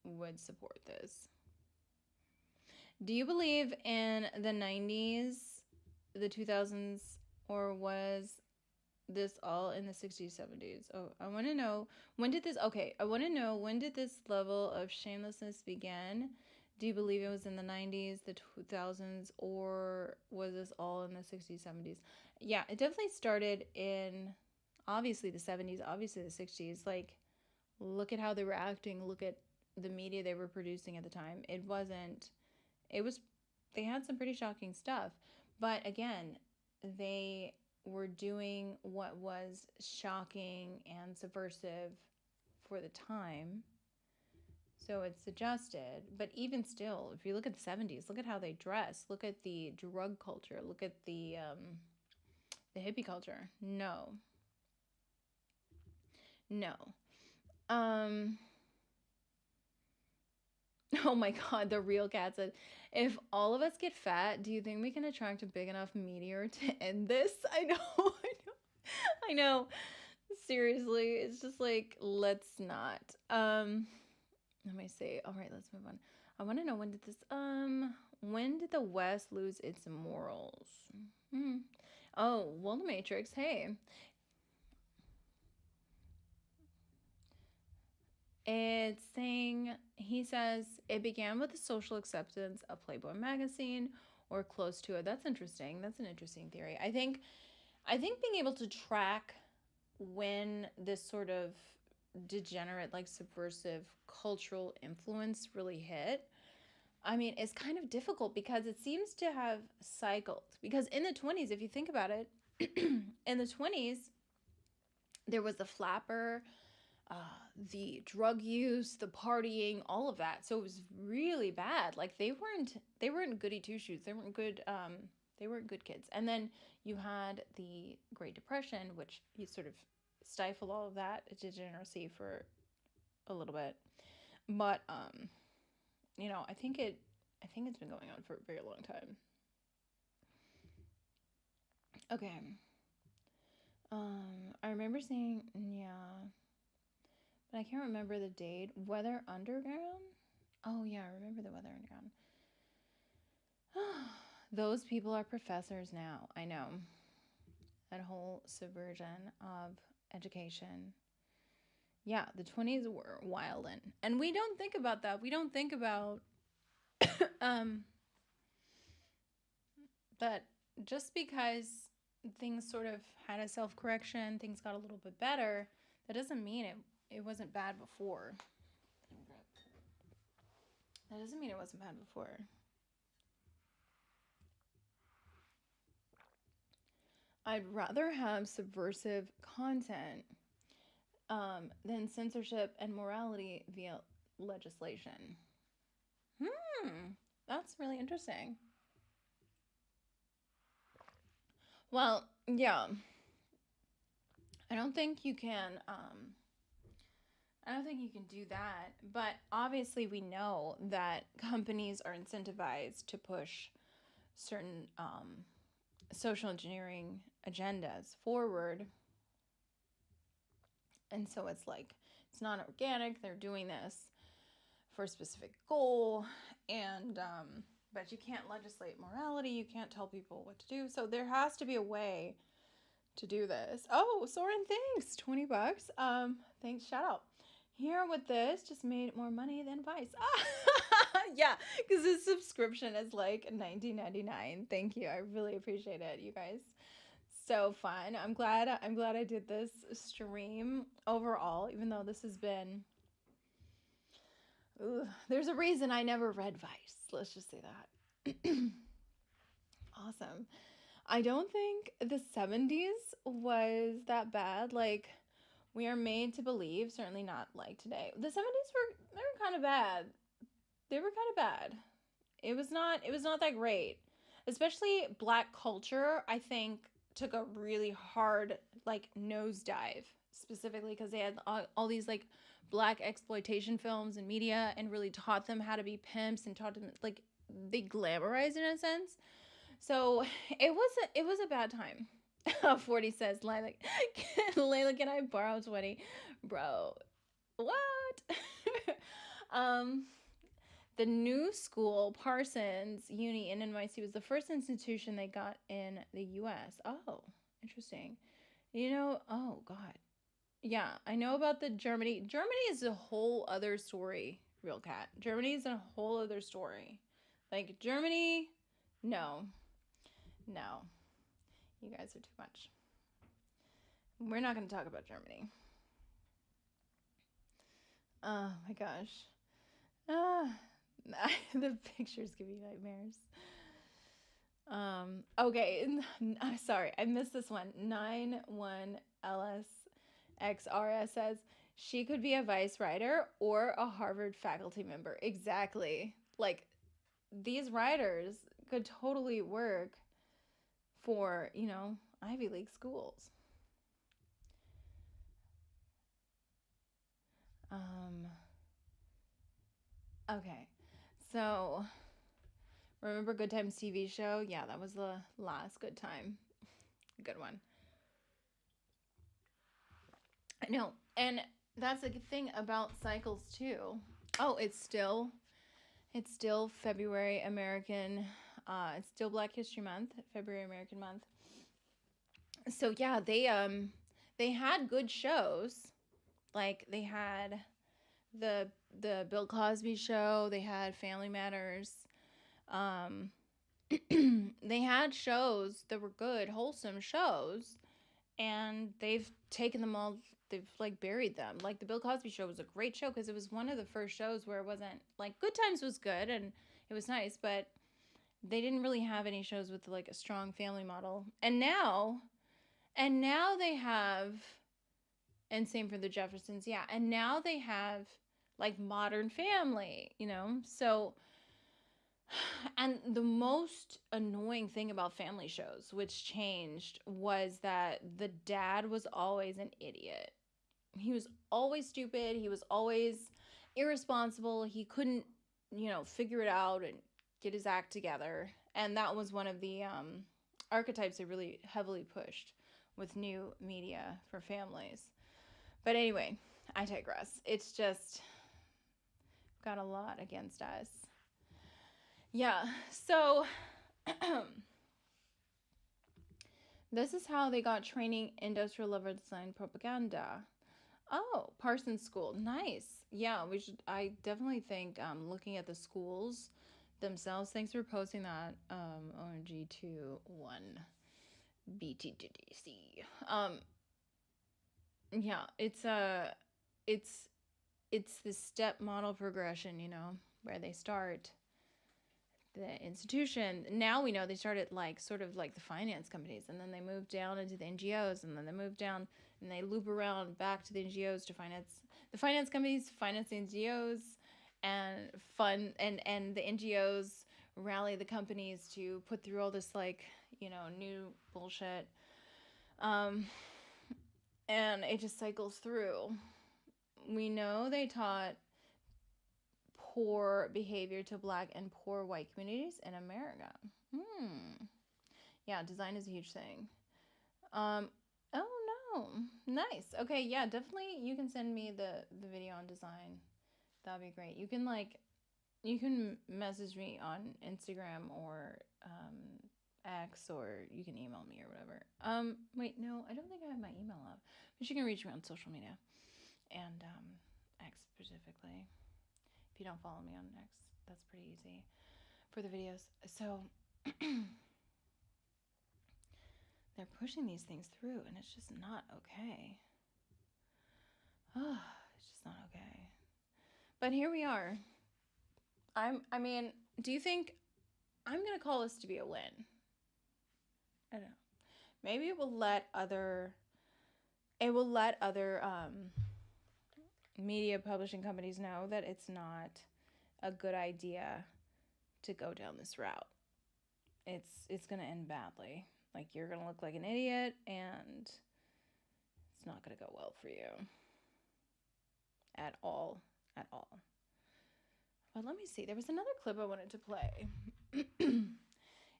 would support this. Do you believe in the 90s, the 2000s, or was this all in the 60s, 70s? Oh, I want to know, when did this level of shamelessness begin? Do you believe it was in the 90s, the 2000s, or was this all in the 60s, 70s? Yeah, it definitely started in, obviously, the 70s, obviously the 60s. Like, look at how they were acting. Look at the media they were producing at the time. They had some pretty shocking stuff. But again, they were doing what was shocking and subversive for the time. So it's adjusted. But even still, if you look at the 70s, look at how they dress. Look at the drug culture. Look at the hippie culture. No. Oh my god, the real cat said, if all of us get fat, do you think we can attract a big enough meteor to end this? I know. I know. Seriously, it's just like, let's not. Let me see. All right, let's move on. I want to know, when did the West lose its morals? Oh, well, the Matrix, hey. It's saying, he says, it began with the social acceptance of Playboy magazine, or close to it. That's interesting. That's an interesting theory. I think being able to track when this sort of degenerate, like subversive cultural influence really hit, I mean, it's kind of difficult because it seems to have cycled. Because in the 20s, if you think about it, in the 20s, there was the flapper, uh, the drug use, the partying, all of that. So it was really bad. Like they weren't goody two shoes. They weren't good kids. And then you had the Great Depression, which you sort of stifled all of that degeneracy for a little bit. But I think it's been going on for a very long time. Okay. I remember seeing, yeah, but I can't remember the date. Weather Underground? Oh yeah, I remember the Weather Underground. Those people are professors now. I know. That whole subversion of education. Yeah, the 20s were wild, and we don't think about that. We don't think about um that just because things sort of had a self-correction, things got a little bit better, that doesn't mean it wasn't bad before. That doesn't mean it wasn't bad before. I'd rather have subversive content than censorship and morality via legislation. That's really interesting. Well, yeah, I don't think you can. I don't think you can do that. But obviously, we know that companies are incentivized to push certain social engineering agendas forward. And so it's like, it's not organic. They're doing this for a specific goal. And, but you can't legislate morality. You can't tell people what to do. So there has to be a way to do this. Oh, Soren, thanks. $20. Thanks. Shout out. Here with this just made more money than Vice. Yeah, because his subscription is like $19.99. Thank you. I really appreciate it, you guys. So fun. I'm glad I did this stream overall, even though this has been there's a reason I never read Vice. Let's just say that. Awesome. I don't think the 70s was that bad. Like, we are made to believe, certainly not like today. The 70s they were kind of bad. They were kind of bad. It was not that great. Especially black culture, I think took a really hard like nosedive, specifically because they had all these like black exploitation films and media, and really taught them how to be pimps, and taught them like they glamorized in a sense. So it was a bad time. 40 says Layla, Layla, can I borrow 20? Bro, what? um the new school, Parsons Uni in NYC, was the first institution they got in the US. Oh, interesting. Oh God. Yeah, I know about the Germany. Germany is a whole other story, real cat. Germany is a whole other story. Like Germany, no. No. You guys are too much. We're not going to talk about Germany. Oh my gosh. Ah, the pictures give me nightmares. Okay. I'm sorry. I missed this one. 91LSXRS says she could be a vice writer or a Harvard faculty member. Exactly. Like, these writers could totally work for, Ivy League schools. Okay. So, remember Good Times TV show? Yeah, that was the last Good Time. Good one. I know. And that's the thing about cycles too. Oh, it's still February American, it's still Black History Month, February American month. So yeah, they had good shows. Like they had the Bill Cosby show, they had Family Matters. Um they had shows that were good, wholesome shows, and they've taken them all, they've like buried them. Like the Bill Cosby show was a great show because it was one of the first shows where it wasn't like Good Times was good, and It was nice, but they didn't really have any shows with like a strong family model. And now they have, and same for the Jeffersons, yeah. And now they have like Modern Family, So, and the most annoying thing about family shows, which changed, was that the dad was always an idiot. He was always stupid. He was always irresponsible. He couldn't, figure it out and get his act together. And that was one of the archetypes they really heavily pushed with new media for families. But anyway, I digress. It's just got a lot against us. Yeah, so this is how they got training industrial level design propaganda. Oh, Parsons School. Nice. Yeah, I definitely think looking at the schools themselves, thanks for posting that, OMG21 BTDC. Yeah, it's the step model progression, where they start the institution. Now we know they started like sort of like the finance companies, and then they moved down into the NGOs, and then they moved down and they loop around back to the NGOs to finance the finance companies, finance the NGOs, and fund and the NGOs rally the companies to put through all this like new bullshit, and it just cycles through. We know they taught poor behavior to Black and poor white communities in America. Yeah, design is a huge thing. Oh no, nice. Okay, yeah, definitely. You can send me the video on design. That'd be great. You can message me on Instagram or X, or you can email me or whatever. Wait, no, I don't think I have my email up, but you can reach me on social media and X specifically. If you don't follow me on X, that's pretty easy for the videos. So they're pushing these things through, and it's just not okay. Oh, it's just not okay. But here we are. I mean, do you think I'm gonna call this to be a win? I don't know. Maybe it will let other media publishing companies know that it's not a good idea to go down this route. It's gonna end badly. Like, you're gonna look like an idiot, and it's not gonna go well for you at all. But let me see. There was another clip I wanted to play.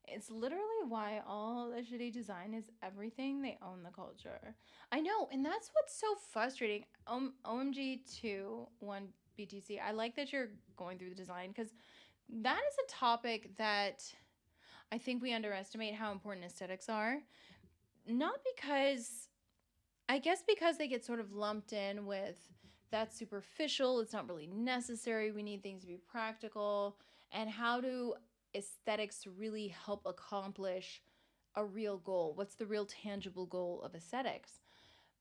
It's literally why all the shitty design is everything. They own the culture. I know, and that's what's so frustrating. OMG21 BTC. I like that you're going through the design, because that is a topic that I think we underestimate how important aesthetics are. Not because, I guess because they get sort of lumped in with that's superficial, it's not really necessary, we need things to be practical. And how do aesthetics really help accomplish a real goal? What's the real tangible goal of aesthetics?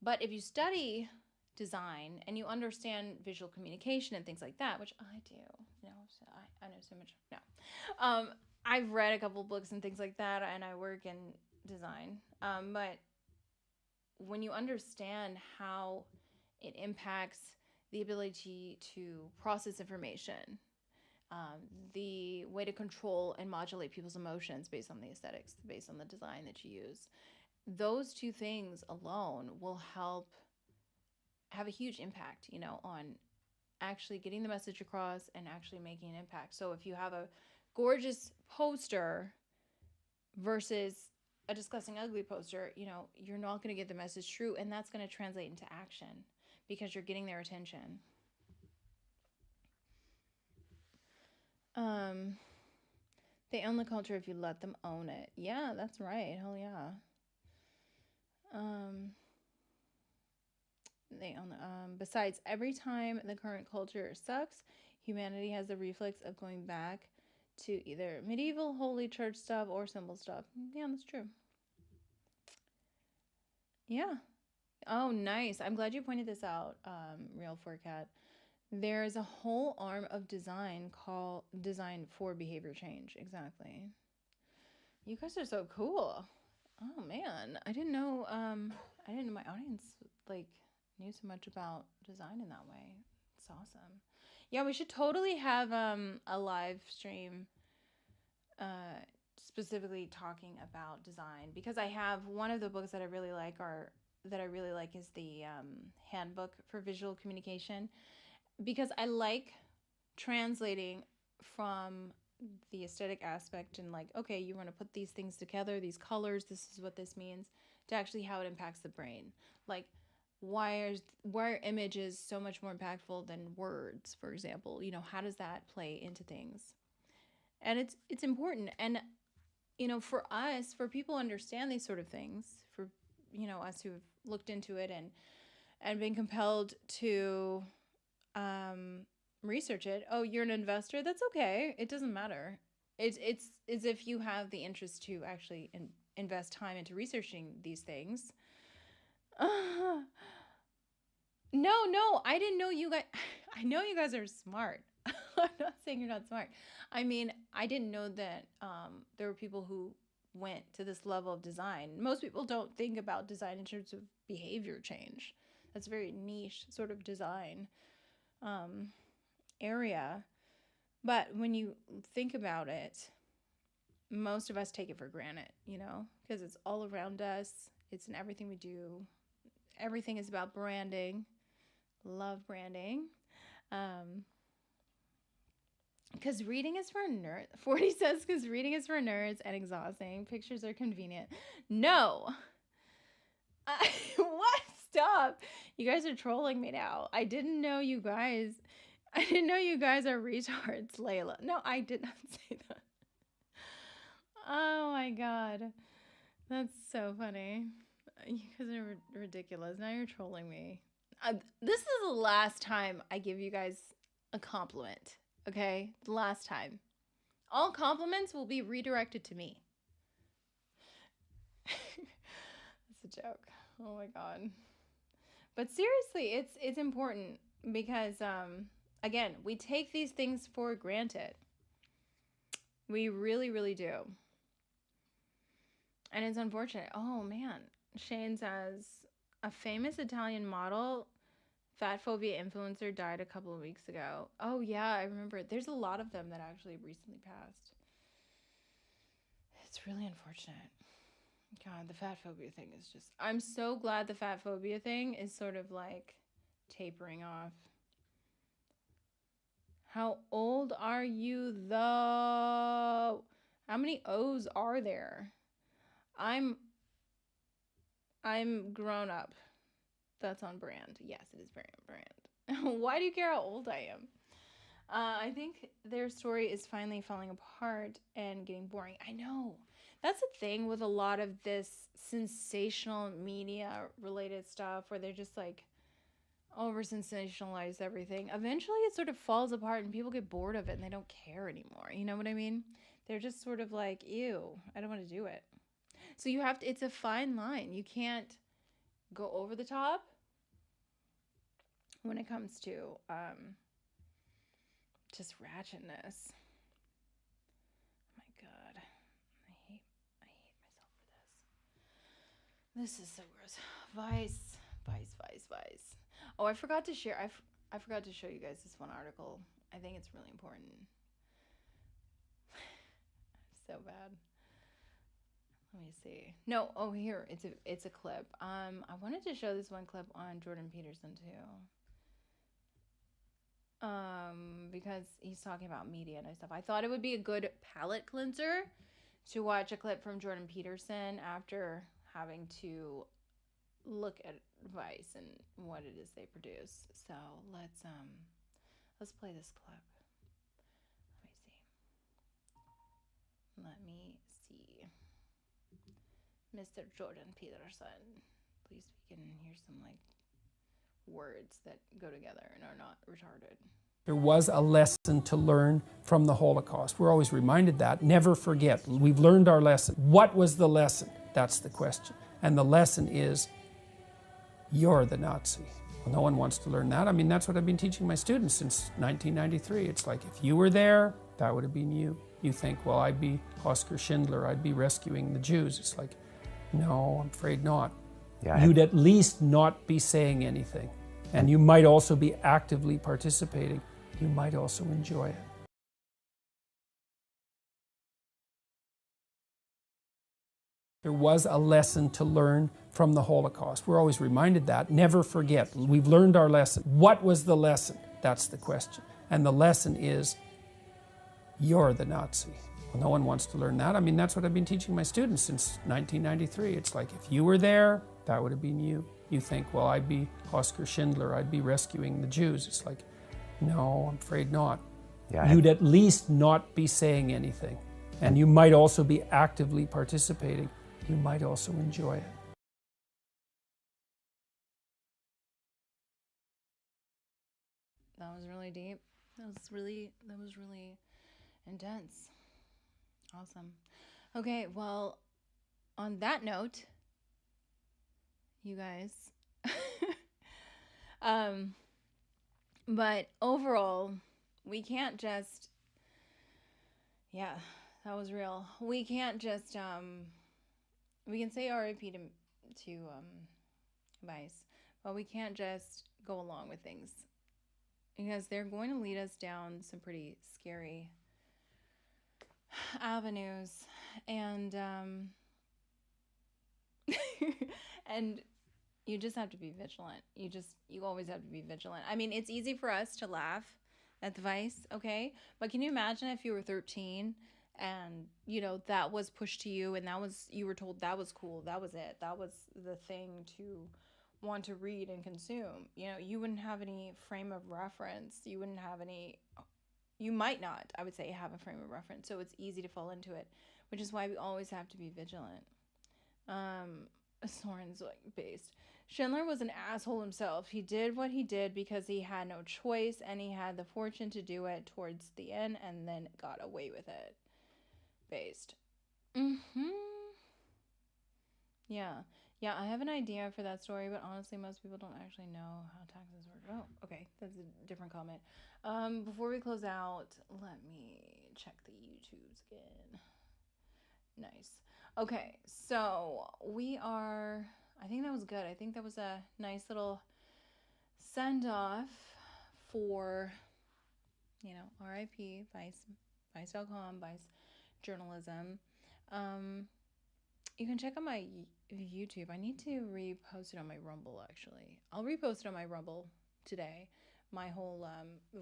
But if you study design and you understand visual communication and things like that, which I do, so I know so much. No, I've read a couple books and things like that, and I work in design. But when you understand how it impacts the ability to process information, the way to control and modulate people's emotions based on the aesthetics, based on the design that you use, those two things alone will help have a huge impact, on actually getting the message across and actually making an impact. So if you have a gorgeous poster versus a disgusting ugly poster, you're not going to get the message through, and that's going to translate into action because you're getting their attention. They own the culture if you let them own it. Yeah, that's right. Hell yeah. They own besides, every time the current culture sucks, humanity has the reflex of going back to either medieval holy church stuff or symbol stuff. Yeah, that's true. Yeah. Oh, nice. I'm glad you pointed this out, Real 4Cat. There's a whole arm of design called Design for Behavior Change. Exactly. You guys are so cool. Oh man, I didn't know my audience like knew so much about design in that way. It's awesome. Yeah, we should totally have a live stream uh specifically talking about design, because I have one of the books that I really like is the handbook for visual communication, because I like translating from the aesthetic aspect and like, okay, you want to put these things together, these colors, this is what this means, to actually how it impacts the brain. Like, why are images so much more impactful than words, for example? How does that play into things? And it's important. And for us, for people to understand these sort of things, for us who've looked into it and been compelled to research it. Oh, you're an investor? That's okay. It doesn't matter. It's as if you have the interest to actually invest time into researching these things. No, I didn't know you guys. I know you guys are smart. I'm not saying you're not smart. I mean, I didn't know that there were people who went to this level of design. Most people don't think about design in terms of behavior change. That's a very niche sort of design area. But when you think about it, most of us take it for granted, because it's all around us. It's in everything we do. Everything is about branding. Love branding. Because reading is for nerds. 40 says, because reading is for nerds and exhausting. Pictures are convenient. No. What? Stop. You guys are trolling me now. I didn't know you guys are retards, Layla. No, I did not say that. Oh my god. That's so funny. You guys are ridiculous. Now you're trolling me. This is the last time I give you guys a compliment. Okay? The last time. All compliments will be redirected to me. That's a joke. Oh my god. But seriously, it's important because again, we take these things for granted. We really, really do. And it's unfortunate. Oh man. Shane says, a famous Italian model, fat phobia influencer, died a couple of weeks ago. Oh yeah, I remember. There's a lot of them that actually recently passed. It's really unfortunate. God, the fat phobia thing is just... I'm so glad the fat phobia thing is sort of like tapering off. How old are you though? How many O's are there? I'm grown up. That's on brand. Yes, it is very on brand. Why do you care how old I am? I think their story is finally falling apart and getting boring. I know. That's the thing with a lot of this sensational media related stuff, where they're just like over sensationalize everything. Eventually it sort of falls apart and people get bored of it and they don't care anymore. You know what I mean? They're just sort of like, ew, I don't want to do it. So you have to, it's a fine line. You can't go over the top when it comes to just ratchetness. Oh my god. I hate myself for this. This is so gross. Vice. Oh, I forgot to share. I forgot to show you guys this one article. I think it's really important. So bad. Let me see. No, oh here, it's a clip. I wanted to show this one clip on Jordan Peterson too. Because he's talking about media and stuff. I thought it would be a good palate cleanser to watch a clip from Jordan Peterson after having to look at Vice and what it is they produce. So let's play this clip. Let me see. Mr. Jordan Peterson. At least we can hear some like words that go together and are not retarded. There was a lesson to learn from the Holocaust. We're always reminded that. Never forget. We've learned our lesson. What was the lesson? That's the question. And the lesson is, you're the Nazi. Well, no one wants to learn that. I mean, that's what I've been teaching my students since 1993. It's like, if you were there, that would have been you. You think, well, I'd be Oskar Schindler, I'd be rescuing the Jews. It's like, no, I'm afraid not. Yeah, You'd at least not be saying anything. And you might also be actively participating. You might also enjoy it. There was a lesson to learn from the Holocaust. We're always reminded that. Never forget. We've learned our lesson. What was the lesson? That's the question. And the lesson is, you're the Nazi. Well, no one wants to learn that. I mean, that's what I've been teaching my students since 1993. It's like, if you were there, that would have been you. You think, well, I'd be Oskar Schindler, I'd be rescuing the Jews. It's like, no, I'm afraid not. Yeah, You'd at least not be saying anything. And you might also be actively participating. You might also enjoy it. That was really deep. That was really intense. Awesome. Okay, well, on that note, you guys, but overall, we can't just, yeah, that was real. We can't just, we can say RIP to Vice, but we can't just go along with things because they're going to lead us down some pretty scary avenues, and and you just have to be vigilant. You always have to be vigilant. I mean, it's easy for us to laugh at the Vice, okay? But can you imagine if you were 13 and, that was pushed to you and you were told that was cool, that was it, that was the thing to want to read and consume. You wouldn't have any frame of reference. You might not, I would say, have a frame of reference. So it's easy to fall into it, which is why we always have to be vigilant. Soren's based. Schindler was an asshole himself. He did what he did because he had no choice, and he had the fortune to do it towards the end, and then got away with it. Based. Yeah. Yeah, I have an idea for that story, but honestly, most people don't actually know how taxes work. Oh, okay. That's a different comment. Before we close out, let me check the YouTubes again. Nice. Okay, so I think that was good. I think that was a nice little send-off for, RIP, Vice.com, Vice Journalism. You can check out my YouTube. I need to repost it on my Rumble, actually. I'll repost it on my Rumble today, my whole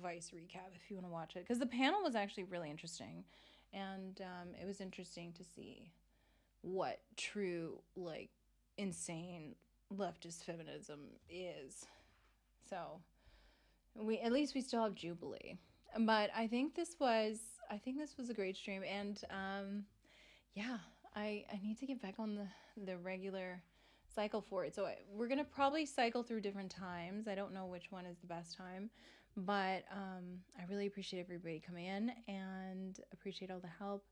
Vice recap, if you want to watch it. Because the panel was actually really interesting. And it was interesting to see what true, insane leftist feminism is. So, at least we still have Jubilee. But I think this was a great stream, and yeah, I need to get back on the regular cycle for it. So we're gonna probably cycle through different times. I don't know which one is the best time, but I really appreciate everybody coming in and appreciate all the help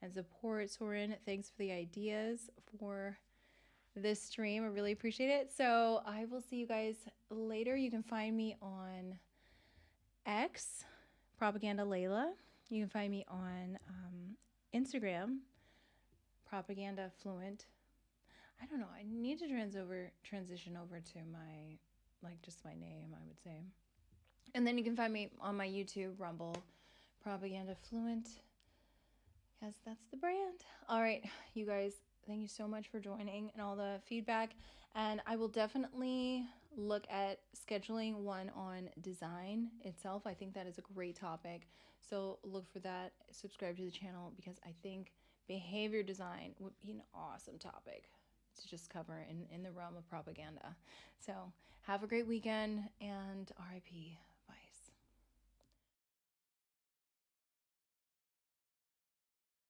and support. Soren, thanks for the ideas for this stream. I really appreciate it. So I will see you guys later. You can find me on X, Propaganda Layla. You can find me on Instagram, Propaganda Fluent. I don't know. I need to transition over to my just my name, I would say. And then you can find me on my YouTube, Rumble, Propaganda Fluent, because that's the brand. All right, you guys, thank you so much for joining and all the feedback. And I will definitely look at scheduling one on design itself. I think that is a great topic. So look for that. Subscribe to the channel because I think behavior design would be an awesome topic to just cover in the realm of propaganda. So have a great weekend, and RIP